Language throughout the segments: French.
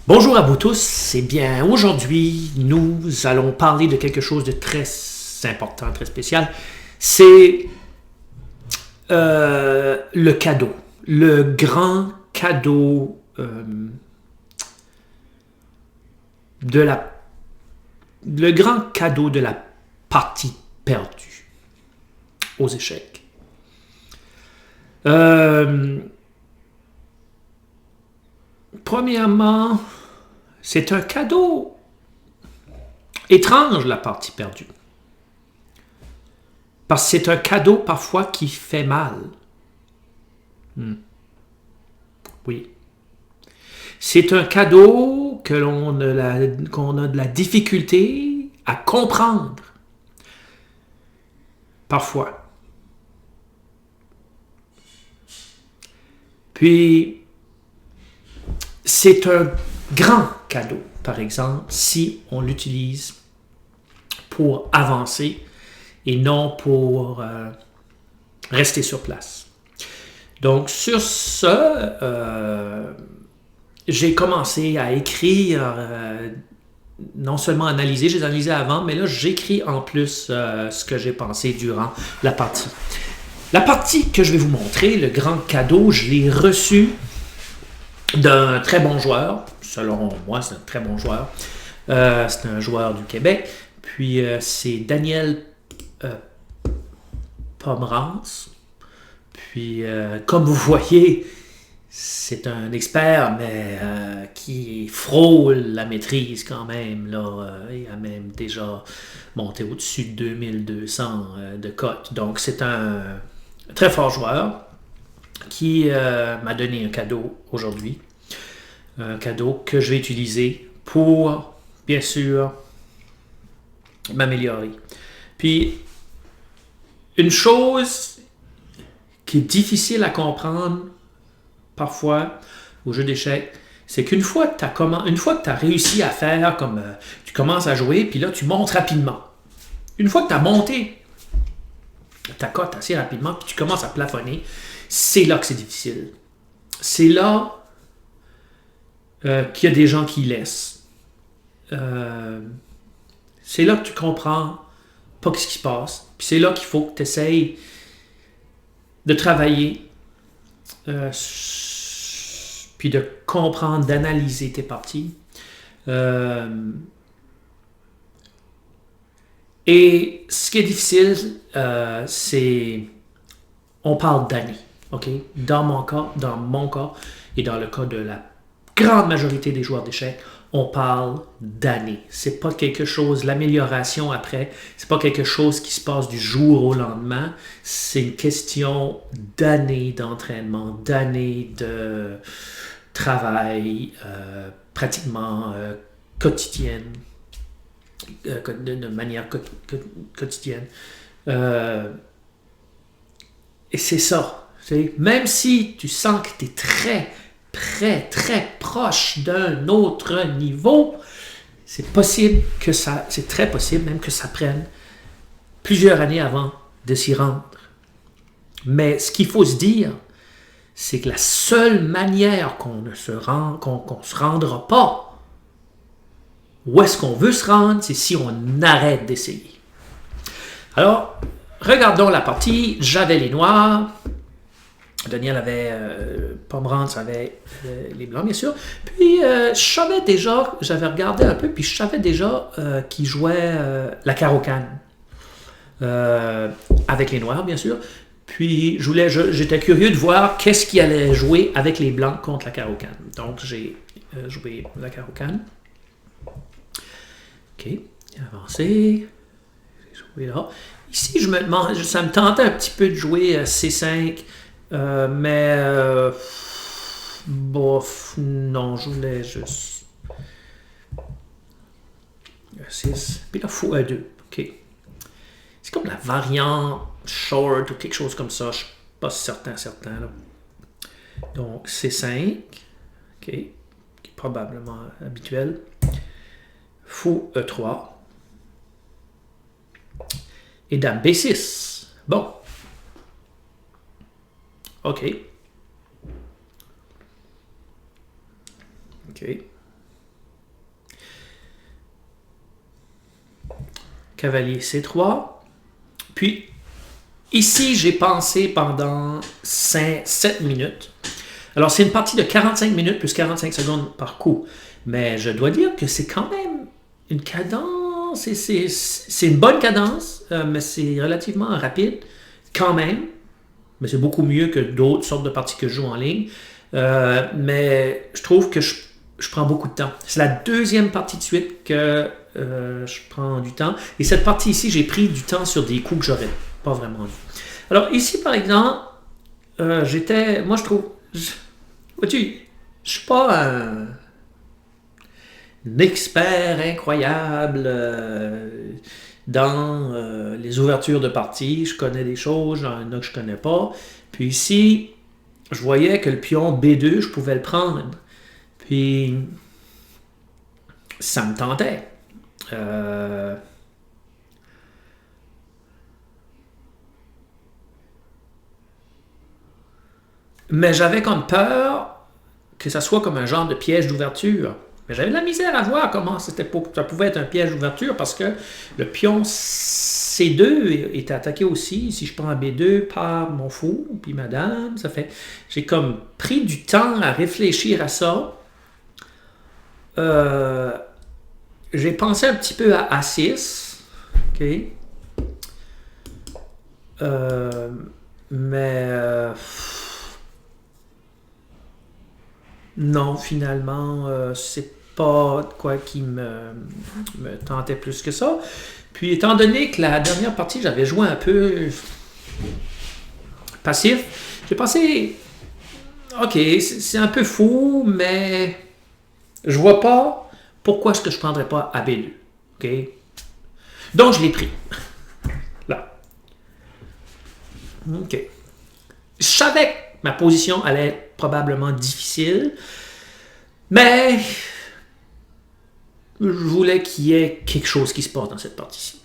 Bonjour à vous tous. Eh bien, aujourd'hui, nous allons parler de quelque chose de très important, très spécial. C'est le cadeau. Le grand cadeau de la... Le grand cadeau de la partie perdue aux échecs. Premièrement, c'est un cadeau étrange, la partie perdue. Parce que c'est un cadeau parfois qui fait mal. Oui. C'est un cadeau qu'on a de la difficulté à comprendre. Parfois. Puis, c'est un grand cadeau, par exemple, si on l'utilise pour avancer et non pour rester sur place. Donc, sur ce, j'ai commencé à écrire, non seulement analyser, j'ai analysé avant, mais là, j'écris en plus ce que j'ai pensé durant la partie. La partie que je vais vous montrer, le grand cadeau, je l'ai reçu d'un très bon joueur. Selon moi, c'est un très bon joueur. C'est un joueur du Québec. Puis, c'est Daniel Pomerance. Puis, comme vous voyez, c'est un expert, mais qui frôle la maîtrise quand même. Là, il a même déjà monté au-dessus de 2200 de cote. Donc, c'est un très fort joueur qui m'a donné un cadeau aujourd'hui. Un cadeau que je vais utiliser pour, bien sûr, m'améliorer. Puis, une chose qui est difficile à comprendre parfois au jeu d'échecs, c'est qu'une fois que tu as réussi à faire comme tu commences à jouer, puis là tu montes rapidement. Une fois que tu as monté ta cote assez rapidement, puis tu commences à plafonner, c'est là que c'est difficile. C'est là qu'il y a des gens qui laissent. C'est là que tu comprends pas ce qui se passe. Puis c'est là qu'il faut que tu essayes de travailler puis de comprendre, d'analyser tes parties. Et ce qui est difficile, c'est... On parle d'années. OK? Dans mon cas, et dans le cas de la grande majorité des joueurs d'échecs, on parle d'années. C'est pas quelque chose, l'amélioration après, c'est pas quelque chose qui se passe du jour au lendemain. C'est une question d'années d'entraînement, d'années de travail pratiquement quotidienne, de manière quotidienne. Et c'est ça. Même si tu sens que tu es très proche d'un autre niveau, c'est très possible même que ça prenne plusieurs années avant de s'y rendre. Mais ce qu'il faut se dire, c'est que la seule manière qu'on se rendra pas où est-ce qu'on veut se rendre, c'est si on arrête d'essayer. Alors, regardons la partie. J'avais les noirs. Daniel avait Pomerance avait les blancs, bien sûr. Puis, je savais déjà, j'avais regardé un peu, puis je savais déjà qu'il jouait la Caro-Kann. Avec les noirs, bien sûr. Puis, j'étais curieux de voir qu'est-ce qui allait jouer avec les blancs contre la Caro-Kann. Donc, j'ai joué la Caro-Kann. OK, avancé. J'ai joué là. Ici, ça me tentait un petit peu de jouer C5, mais bof, non, je voulais juste 6. Puis là, fou A2. OK. C'est comme la variante short ou quelque chose comme ça. Je ne suis pas certain. Là. Donc, C5. OK. Qui est probablement habituel. Fou E3. Et dame B6. Bon. OK. cavalier C3. Puis, ici, j'ai pensé pendant 7 minutes. Alors, c'est une partie de 45 minutes plus 45 secondes par coup. Mais je dois dire que c'est quand même une cadence. C'est une bonne cadence, mais c'est relativement rapide quand même. Mais c'est beaucoup mieux que d'autres sortes de parties que je joue en ligne. Mais je trouve que je prends beaucoup de temps. C'est la deuxième partie de suite que je prends du temps. Et cette partie ici, j'ai pris du temps sur des coups que j'aurais pas vraiment vu. Alors ici, par exemple, moi je trouve... Vois-tu, je suis pas un expert incroyable dans les ouvertures de partie. Je connais des choses, il y en a que je connais pas. Puis ici, je voyais que le pion B2, je pouvais le prendre. Puis, ça me tentait. Mais j'avais comme peur que ça soit comme un genre de piège d'ouverture. Mais j'avais de la misère à voir comment ça pouvait être un piège d'ouverture parce que le pion C2 est attaqué aussi. Si je prends B2 par mon fou, puis ma dame, ça fait... J'ai comme pris du temps à réfléchir à ça. J'ai pensé un petit peu à A6. OK. Mais... non, finalement, c'est pas quoi qui me tentait plus que ça. Puis, étant donné que la dernière partie, j'avais joué un peu passif, j'ai pensé, ok, c'est un peu fou, mais je vois pas pourquoi est-ce que je prendrais pas AB2. Ok? Donc, je l'ai pris. Là. Ok. Je savais que ma position allait être probablement difficile, mais je voulais qu'il y ait quelque chose qui se passe dans cette partie-ci.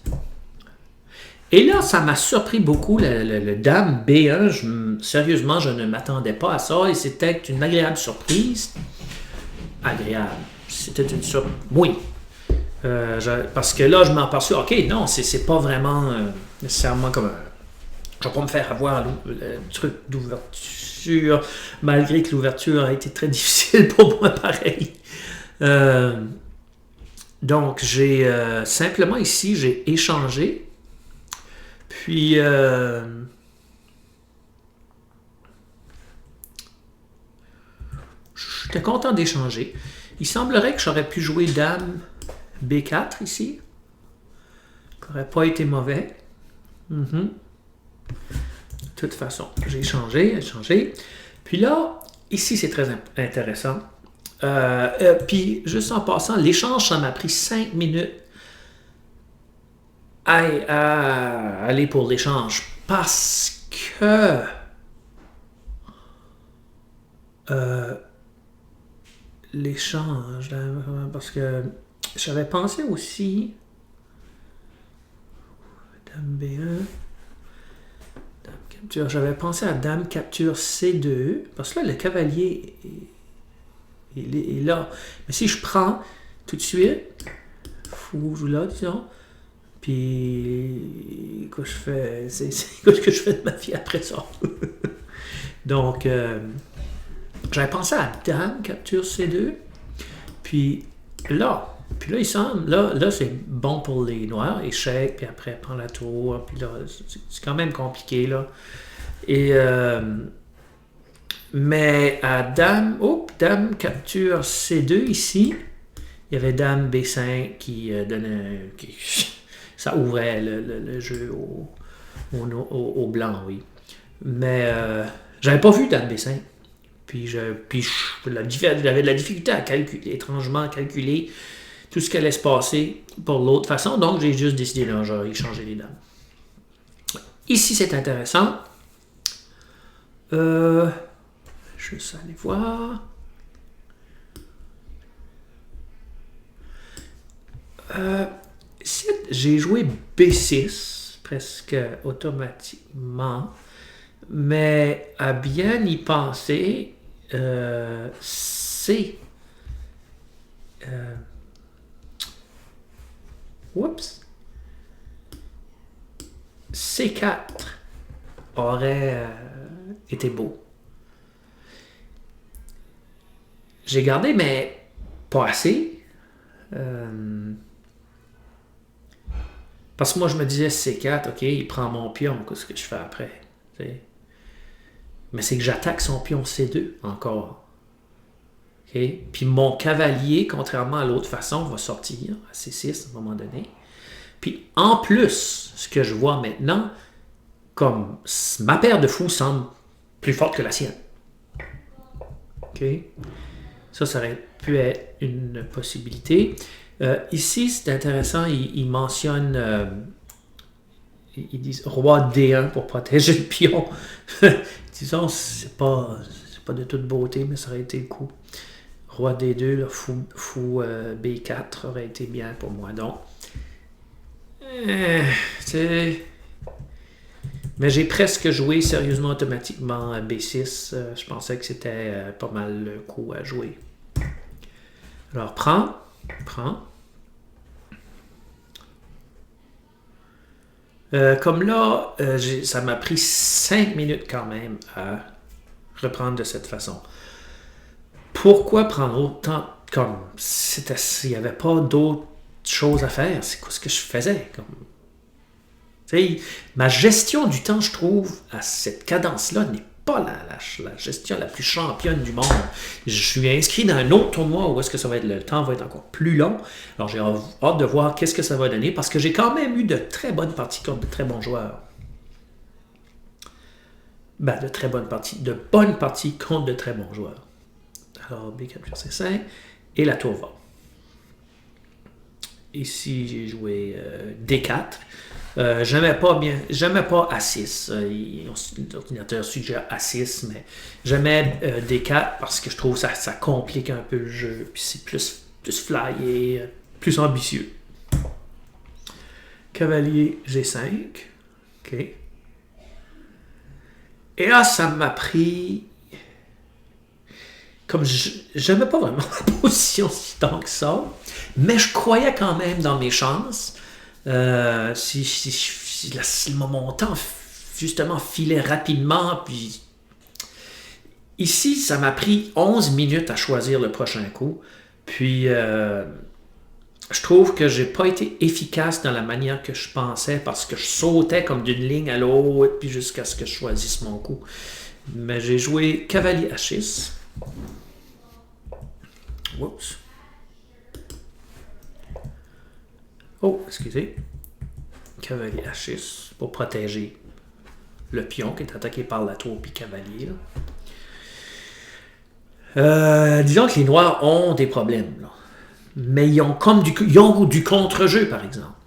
Et là, ça m'a surpris beaucoup, le dame B1. Sérieusement, je ne m'attendais pas à ça et c'était une agréable surprise. Agréable. C'était une surprise. Oui. Parce que là, je m'en aperçus. OK, non, c'est pas vraiment nécessairement comme un... Je vais pas me faire avoir le truc d'ouverture, malgré que l'ouverture a été très difficile pour moi, pareil. Donc, j'ai simplement ici, j'ai échangé. Puis, j'étais content d'échanger. Il semblerait que j'aurais pu jouer dame B4 ici. Ça n'aurait pas été mauvais. De toute façon, j'ai échangé. Puis là, ici, c'est très intéressant. Puis, juste en passant, l'échange, ça m'a pris 5 minutes à aller pour l'échange. Parce que... l'échange, parce que j'avais pensé aussi... Dame B1... Dame capture. J'avais pensé à dame capture C2, parce que là, le cavalier est là. Mais si je prends tout de suite, fou là, disons, puis quoi je fais, c'est quoi ce que je fais de ma vie après ça. Donc, j'avais pensé à dame capture C2, puis là, il semble, là c'est bon pour les noirs, échec, puis après prend la tour, puis là, c'est quand même compliqué, là. Et, mais à dame capture C2 ici, il y avait dame B5 qui donnait, ça ouvrait le jeu au blanc, oui. Mais j'avais pas vu dame B5. Puis j'avais de la difficulté à calculer, étrangement calculer tout ce qui allait se passer pour l'autre façon. Donc, j'ai juste décidé de changer les dames. Ici, c'est intéressant. Juste aller voir. Ici, j'ai joué B6 presque automatiquement. Mais à bien y penser, c'est... oups. C4 aurait été beau. J'ai gardé, mais pas assez. Parce que moi, je me disais C4, ok, il prend mon pion, qu'est-ce que je fais après? T'sais. Mais c'est que j'attaque son pion C2 encore. Okay? Puis mon cavalier, contrairement à l'autre façon, va sortir à C6 à un moment donné. Puis en plus, ce que je vois maintenant, comme ma paire de fous semble plus forte que la sienne. OK? Ça aurait pu être une possibilité. Ici, c'est intéressant, il mentionne, ils disent roi D1 pour protéger le pion. Disons, c'est pas de toute beauté, mais ça aurait été le coup. Roi D2, là, fou B4 aurait été bien pour moi. Donc, mais j'ai presque joué sérieusement automatiquement à B6. Je pensais que c'était pas mal le coup à jouer. Alors, prends. Comme là, ça m'a pris 5 minutes quand même à reprendre de cette façon. Pourquoi prendre autant comme s'il n'y avait pas d'autres choses à faire? C'est quoi ce que je faisais? Ma gestion du temps, je trouve, à cette cadence-là, n'est pas la gestion la plus championne du monde. Je suis inscrit dans un autre tournoi où est-ce que le temps va être encore plus long. Alors j'ai hâte de voir qu'est-ce que ça va donner parce que j'ai quand même eu de très bonnes parties contre de très bons joueurs. De bonnes parties contre de très bons joueurs. Alors B4 sur C5 et la tour va. Ici j'ai joué D4. J'aimais pas A6. L'ordinateur suggère A6, mais j'aimais D4 parce que je trouve que ça complique un peu le jeu. Puis c'est plus flyé, plus ambitieux. Cavalier G5. OK. Et là, ça m'a pris... Comme j'aimais pas vraiment la position si tant que ça, mais je croyais quand même dans mes chances. Si mon temps justement filait rapidement, puis ici, ça m'a pris 11 minutes à choisir le prochain coup. Puis, je trouve que j'ai pas été efficace dans la manière que je pensais parce que je sautais comme d'une ligne à l'autre, puis jusqu'à ce que je choisisse mon coup. Mais j'ai joué cavalier H6. Oups. Oh, excusez. Cavalier H6 pour protéger le pion qui est attaqué par la tour puis cavalier. Disons que les noirs ont des problèmes. Là. Mais ils ont du contre-jeu, par exemple.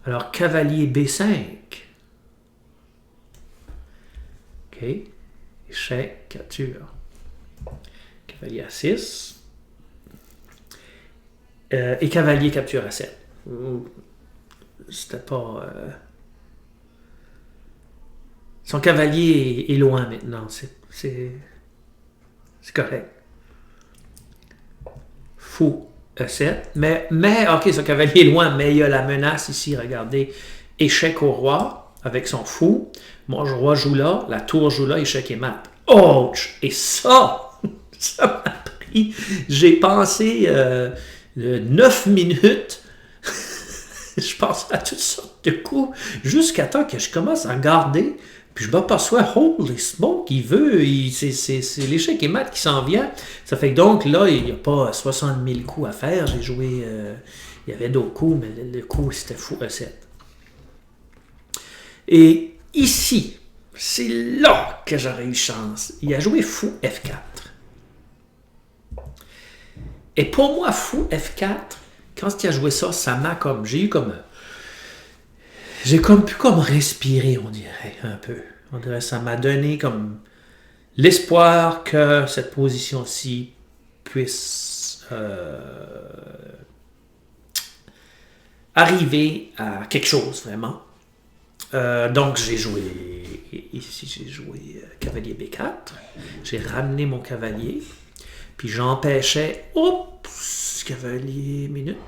Alors, cavalier B5. OK. Échec, capture. Cavalier A6. Et cavalier capture A7. C'était pas... Son cavalier est loin maintenant. C'est correct. Fou E7. Mais, ok, son cavalier est loin, mais il y a la menace ici. Regardez. Échec au roi avec son fou. Mon roi joue là. La tour joue là. Échec et mat. Oh! Et ça m'a pris... J'ai pensé 9 minutes. Je pense à toutes sortes de coups jusqu'à temps que je commence à garder. Puis je m'aperçois, holy smoke, c'est l'échec et mat qui s'en vient. Ça fait que donc là, il n'y a pas 60 000 coups à faire. J'ai joué, il y avait d'autres coups, mais le coup c'était fou E7. Et ici, c'est là que j'aurais eu chance. Il a joué fou F4. Et pour moi, fou F4, quand il a joué ça, ça m'a comme... J'ai pu comme respirer, on dirait, un peu. On dirait ça m'a donné comme l'espoir que cette position-ci puisse arriver à quelque chose, vraiment. Donc, j'ai joué cavalier B4. J'ai ramené mon cavalier. Puis j'empêchais... Oups! Cavalier, minute...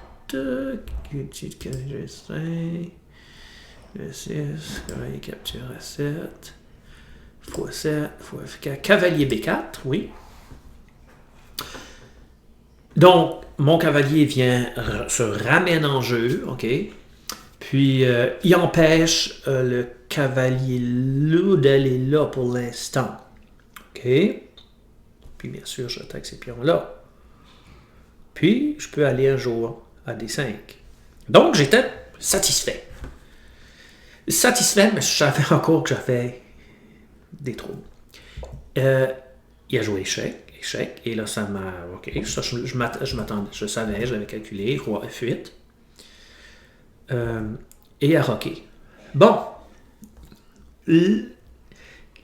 E6, cavalier capture A7, x7, x4, cavalier B4, oui. Donc, mon cavalier se ramène en jeu, ok? Puis, il empêche le cavalier loup d'aller là pour l'instant. OK? Puis, bien sûr, j'attaque ces pions-là. Puis, je peux aller un jour à D5. Donc, j'étais satisfait. Satisfait, mais je savais encore que j'avais des troubles. Il a joué échec, et là, ça m'a... OK, ça, je m'attendais, je savais, j'avais calculé, roi F8. Et à rocker. Bon.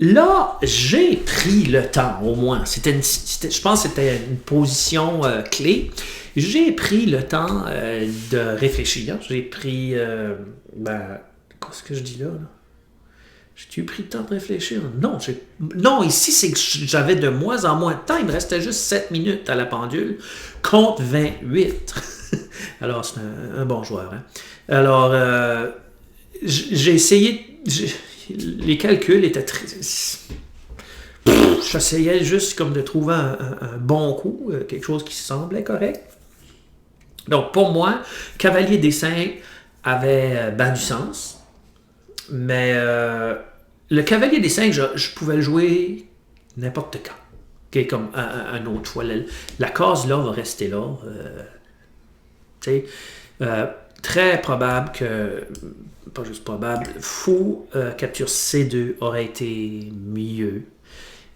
Là, j'ai pris le temps, au moins. Je pense que c'était une position clé. J'ai pris le temps de réfléchir. J'ai pris... qu'est-ce que je dis là? J'ai-tu pris le temps de réfléchir? Non, ici, c'est que j'avais de moins en moins de temps. Il me restait juste 7 minutes à la pendule contre 28. Alors, c'est un bon joueur. Hein? Alors, j'ai essayé... les calculs étaient très... J'essayais juste comme de trouver un bon coup, quelque chose qui semblait correct. Donc, pour moi, cavalier D5 avait du sens. Mais le cavalier D5, je pouvais le jouer n'importe quand. Okay, comme un autre fois. La case là va rester là. Très probable que, pas juste probable, fou capture C2 aurait été mieux.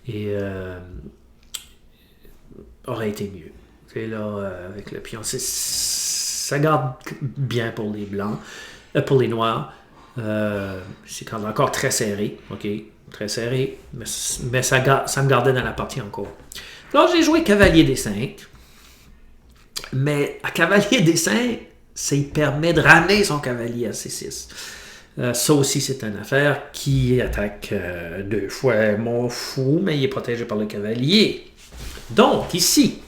Et aurait été mieux. Et là, avec le pion, ça garde bien pour les blancs, pour les noirs. C'est quand même encore très serré, ok, très serré, mais ça me gardait dans la partie encore. Alors j'ai joué cavalier D5, mais à cavalier D5, ça lui permet de ramener son cavalier à C6. Ça aussi, c'est une affaire qui attaque 2 fois mon fou, mais il est protégé par le cavalier. Donc, ici,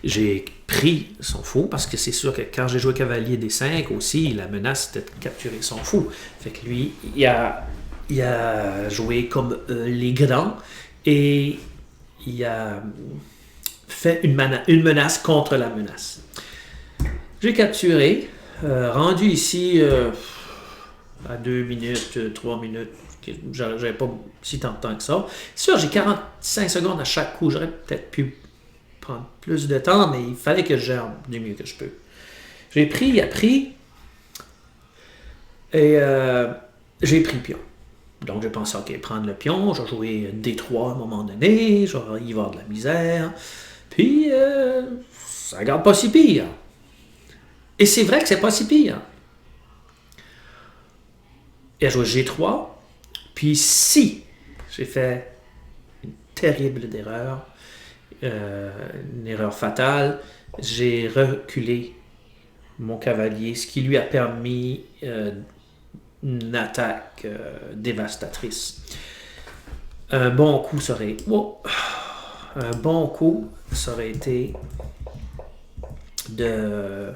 j'ai pris son fou, parce que c'est sûr que quand j'ai joué cavalier D5 aussi, la menace c'était de capturer son fou. Fait que lui, il a joué comme les grands, et il a fait une menace contre la menace. J'ai capturé, rendu ici à 2 minutes, 3 minutes, j'avais pas si tant de temps que ça. C'est sûr, j'ai 45 secondes à chaque coup, j'aurais peut-être pu prendre plus de temps, mais il fallait que je gère du mieux que je peux. J'ai appris, et j'ai pris le pion. Donc j'ai pensé, ok, prendre le pion, je vais jouer D3 à un moment donné, je vais y avoir de la misère, puis ça regarde pas si pire. Et c'est vrai que c'est pas si pire. Il a joué G3, puis si j'ai fait une terrible erreur, une erreur fatale, j'ai reculé mon cavalier, ce qui lui a permis une attaque dévastatrice. Un bon coup ça aurait été de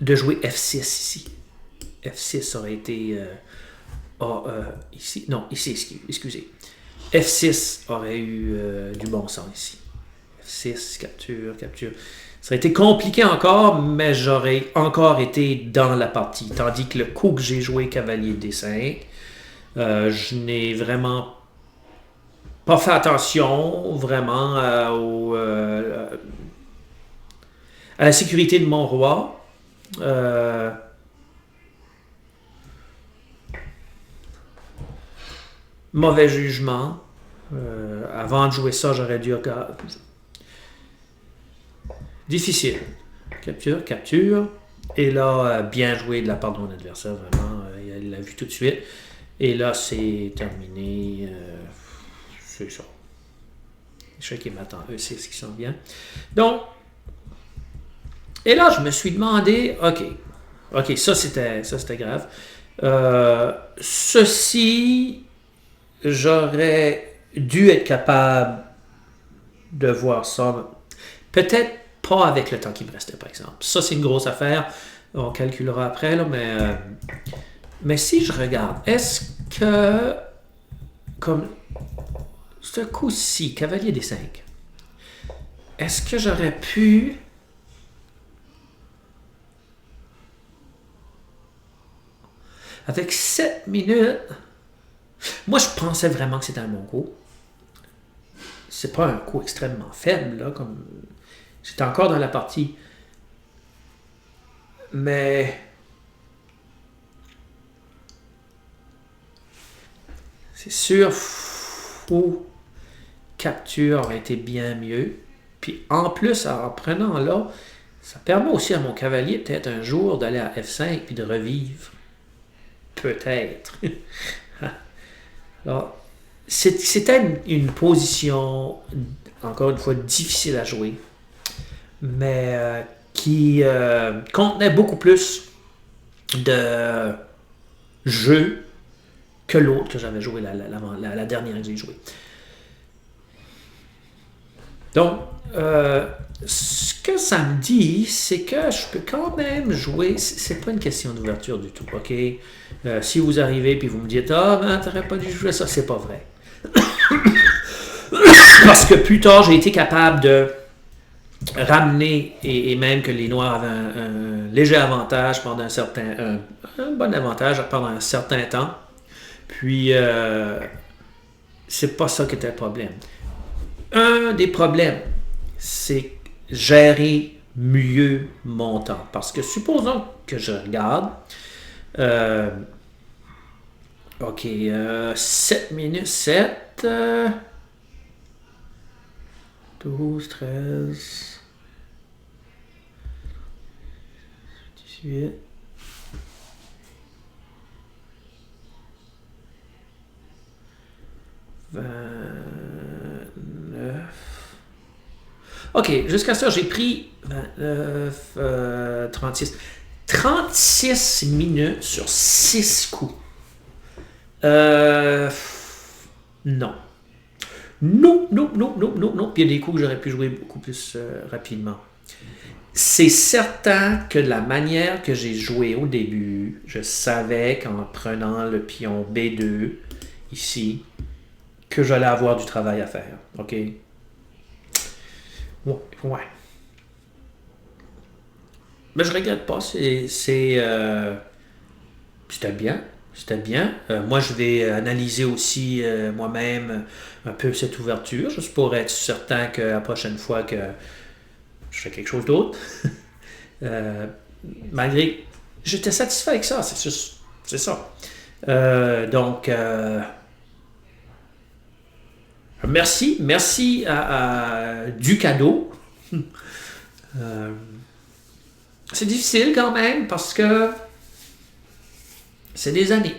jouer F6 ici. F6 aurait été ici. Non, ici, excusez. F6 aurait eu du bon sens ici. F6, capture. Ça aurait été compliqué encore, mais j'aurais encore été dans la partie. Tandis que le coup que j'ai joué cavalier D5, je n'ai vraiment pas fait attention vraiment à la sécurité de mon roi. Mauvais jugement. Avant de jouer ça, j'aurais dû... Difficile. Capture. Et là, bien joué de la part de mon adversaire, vraiment. Il l'a vu tout de suite. Et là, c'est terminé. C'est ça. Échec qui m'attend. C'est ce qui s'en vient. Donc, et là, je me suis demandé, OK, ça c'était grave. Ceci, j'aurais dû être capable de voir ça. Peut-être pas avec le temps qui me restait, par exemple. Ça, c'est une grosse affaire. On calculera après, là, mais si je regarde, est-ce que, comme ce coup-ci, cavalier des 5, est-ce que j'aurais pu... Avec 7 minutes... Moi, je pensais vraiment que c'était un bon coup. C'est pas un coup extrêmement faible, là, comme... J'étais encore dans la partie. Mais... C'est sûr, fou capture aurait été bien mieux. Puis en plus, en prenant là, ça permet aussi à mon cavalier peut-être un jour d'aller à F5 puis de revivre. Peut-être. Alors, c'était une position, encore une fois, difficile à jouer, mais qui contenait beaucoup plus de jeux que l'autre que j'avais joué, la dernière que j'ai jouée. Donc, ce que ça me dit, c'est que je peux quand même jouer. C'est pas une question d'ouverture du tout, ok? Si vous arrivez et vous me dites ah ben t'aurais pas dû jouer ça, c'est pas vrai. Parce que plus tard j'ai été capable de ramener et même que les Noirs avaient un léger avantage pendant un bon avantage pendant un certain temps. Puis c'est pas ça qui était le problème. Un des problèmes, c'est gérer mieux mon temps. Parce que supposons que je regarde, ok, 7 minutes, 7, 12, 13, 18, 29. Ok, jusqu'à ça, j'ai pris 29, 36. 36 minutes sur 6 coups. Non. Non. Puis il y a des coups que j'aurais pu jouer beaucoup plus rapidement. C'est certain que de la manière que j'ai joué au début, je savais qu'en prenant le pion B2, ici, que j'allais avoir du travail à faire. OK? Ouais. Mais je regrette pas. C'était bien. Moi, je vais analyser aussi moi-même un peu cette ouverture, juste pour être certain que la prochaine fois que je fais quelque chose d'autre, malgré... J'étais satisfait avec ça, c'est ça. Donc, merci à du cadeau. C'est difficile quand même parce que c'est des années.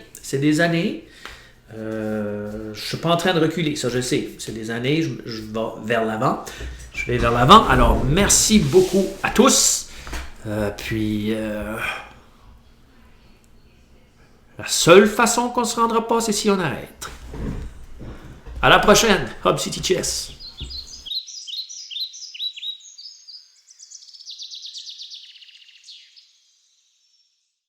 Je suis pas en train de reculer, ça je sais. C'est des années, je vais vers l'avant. Alors, merci beaucoup à tous. Puis, la seule façon qu'on se rendra pas, c'est si on arrête. À la prochaine, Hub City Chess.